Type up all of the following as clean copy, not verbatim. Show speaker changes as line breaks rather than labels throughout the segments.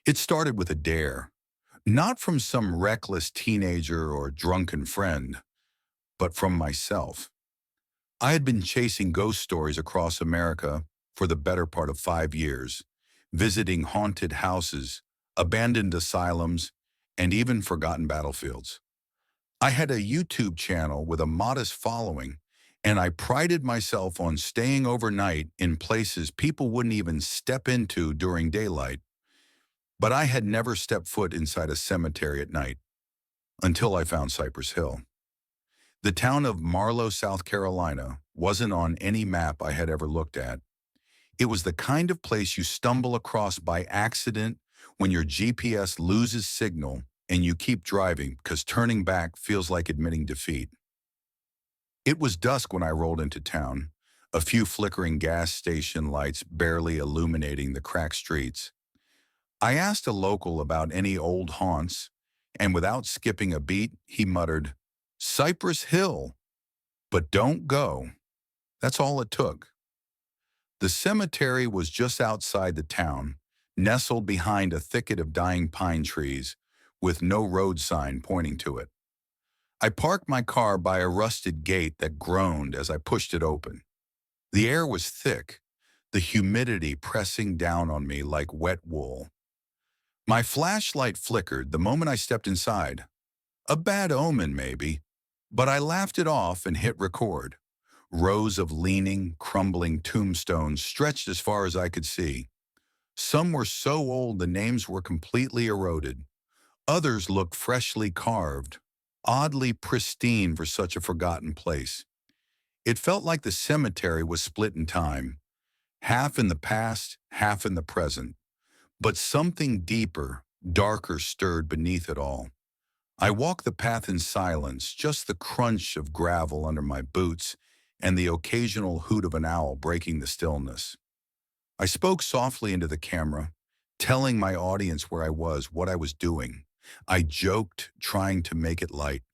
It started with a dare, not from some reckless teenager or drunken friend, but from myself. I had been chasing ghost stories across America for the better part of 5 years, visiting haunted houses, abandoned asylums, and even forgotten battlefields. I had a YouTube channel with a modest following, and I prided myself on staying overnight in places people wouldn't even step into during daylight. But I had never stepped foot inside a cemetery at night until I found Cypress Hill. The town of Marlow, South Carolina, wasn't on any map I had ever looked at. It was the kind of place you stumble across by accident when your GPS loses signal and you keep driving because turning back feels like admitting defeat. It was dusk when I rolled into town, a few flickering gas station lights barely illuminating the cracked streets. I asked a local about any old haunts, and without skipping a beat, he muttered, "Cypress Hill, but don't go." That's all it took. The cemetery was just outside the town, nestled behind a thicket of dying pine trees, with no road sign pointing to it. I parked my car by a rusted gate that groaned as I pushed it open. The air was thick, the humidity pressing down on me like wet wool. My flashlight flickered the moment I stepped inside. A bad omen, maybe, but I laughed it off and hit record. Rows of leaning, crumbling tombstones stretched as far as I could see. Some were so old the names were completely eroded. Others looked freshly carved, oddly pristine for such a forgotten place. It felt like the cemetery was split in time, half in the past, half in the present. But something deeper, darker stirred beneath it all. I walked the path in silence, just the crunch of gravel under my boots and the occasional hoot of an owl breaking the stillness. I spoke softly into the camera, telling my audience where I was, what I was doing. I joked, trying to make it light.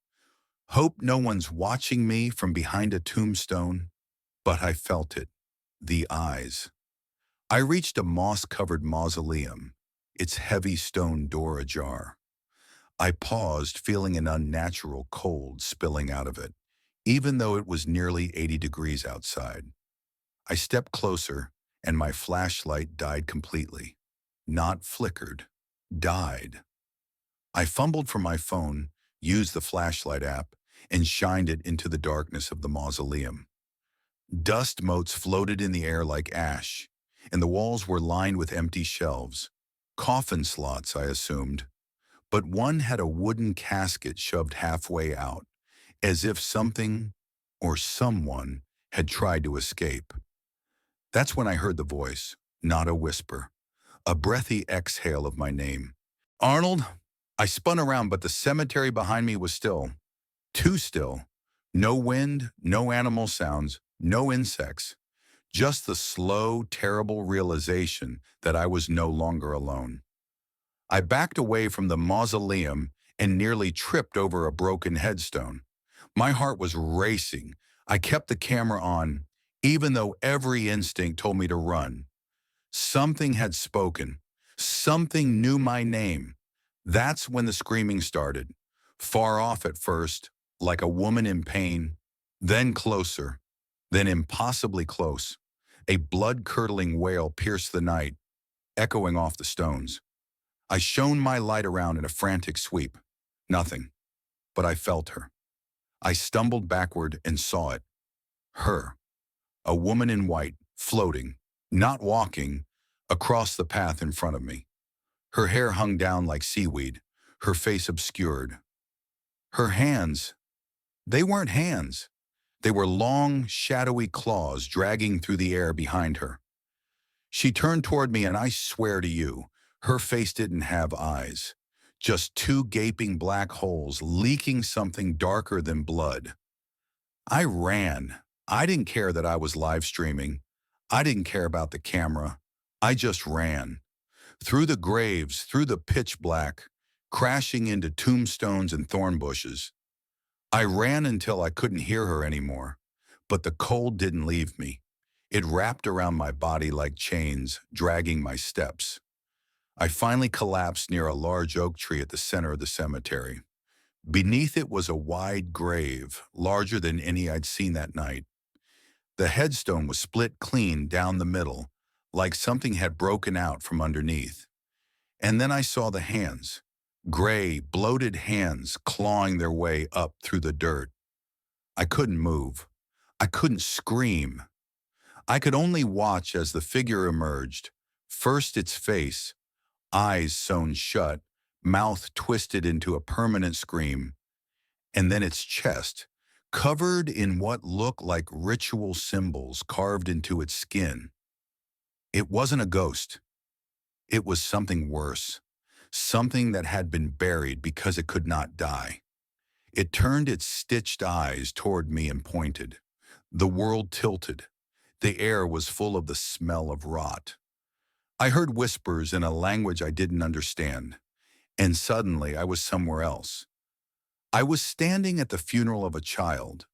Hope no one's watching me from behind a tombstone, but I felt it. The eyes. I reached a moss-covered mausoleum, its heavy stone door ajar. I paused, feeling an unnatural cold spilling out of it, even though it was nearly 80 degrees outside. I stepped closer, and my flashlight died completely. Not flickered, died. I fumbled for my phone, used the flashlight app, and shined it into the darkness of the mausoleum. Dust motes floated in the air like ash, and the walls were lined with empty shelves. Coffin slots, I assumed. But one had a wooden casket shoved halfway out, as if something or someone had tried to escape. That's when I heard the voice, not a whisper, a breathy exhale of my name. "Arnold!" I spun around, but the cemetery behind me was still. Too still. No wind, no animal sounds, no insects. Just the slow, terrible realization that I was no longer alone. I backed away from the mausoleum and nearly tripped over a broken headstone. My heart was racing. I kept the camera on, even though every instinct told me to run. Something had spoken. Something knew my name. That's when the screaming started. Far off at first, like a woman in pain, then closer, then impossibly close. A blood-curdling wail pierced the night, echoing off the stones. I shone my light around in a frantic sweep. Nothing. But I felt her. I stumbled backward and saw it. Her. A woman in white, floating, not walking, across the path in front of me. Her hair hung down like seaweed, her face obscured. Her hands, they weren't hands. They were long, shadowy claws dragging through the air behind her. She turned toward me, and I swear to you, her face didn't have eyes. Just two gaping black holes leaking something darker than blood. I ran. I didn't care that I was live streaming. I didn't care about the camera. I just ran. Through the graves, through the pitch black, crashing into tombstones and thorn bushes. I ran until I couldn't hear her anymore, but the cold didn't leave me. It wrapped around my body like chains, dragging my steps. I finally collapsed near a large oak tree at the center of the cemetery. Beneath it was a wide grave, larger than any I'd seen that night. The headstone was split clean down the middle, like something had broken out from underneath. And then I saw the hands, gray, bloated hands clawing their way up through the dirt. I couldn't move. I couldn't scream. I could only watch as the figure emerged, first its face, eyes sewn shut, mouth twisted into a permanent scream, and then its chest, covered in what looked like ritual symbols carved into its skin. It wasn't a ghost. It was something worse, something that had been buried because it could not die. It turned its stitched eyes toward me and pointed. The world tilted. The air was full of the smell of rot. I heard whispers in a language I didn't understand, and suddenly I was somewhere else. I was standing at the funeral of a child.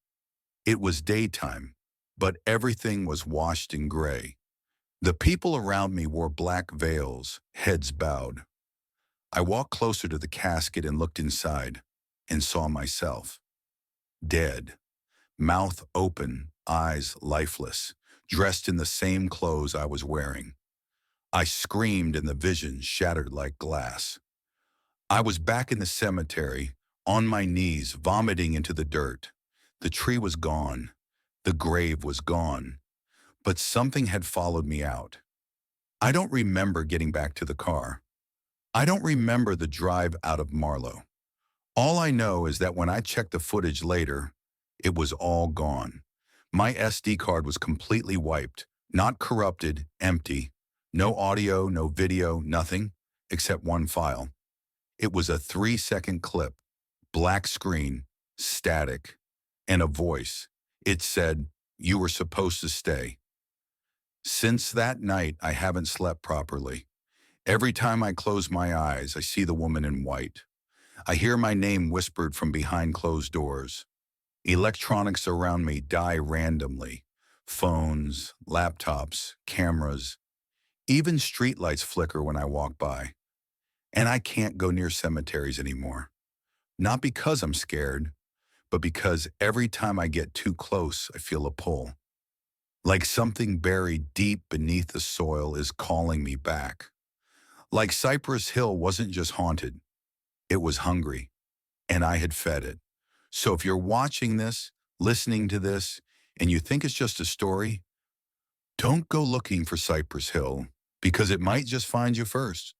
It was daytime, but everything was washed in gray. The people around me wore black veils, heads bowed. I walked closer to the casket and looked inside, and saw myself. Dead, mouth open, eyes lifeless, dressed in the same clothes I was wearing. I screamed and the vision shattered like glass. I was back in the cemetery, on my knees, vomiting into the dirt. The tree was gone. The grave was gone. But something had followed me out. I don't remember getting back to the car. I don't remember the drive out of Marlow. All I know is that when I checked the footage later, it was all gone. My SD card was completely wiped, not corrupted, empty. No audio, no video, nothing, except one file. It was a 3-second clip, black screen, static, and a voice. It said, "You were supposed to stay." Since that night, I haven't slept properly. Every time I close my eyes, I see the woman in white. I hear my name whispered from behind closed doors. Electronics around me die randomly. Phones, laptops, cameras, even streetlights flicker when I walk by. And I can't go near cemeteries anymore. Not because I'm scared, but because every time I get too close, I feel a pull. Like something buried deep beneath the soil is calling me back. Like Cypress Hill wasn't just haunted, it was hungry, and I had fed it. So if you're watching this, listening to this, and you think it's just a story, don't go looking for Cypress Hill, because it might just find you first.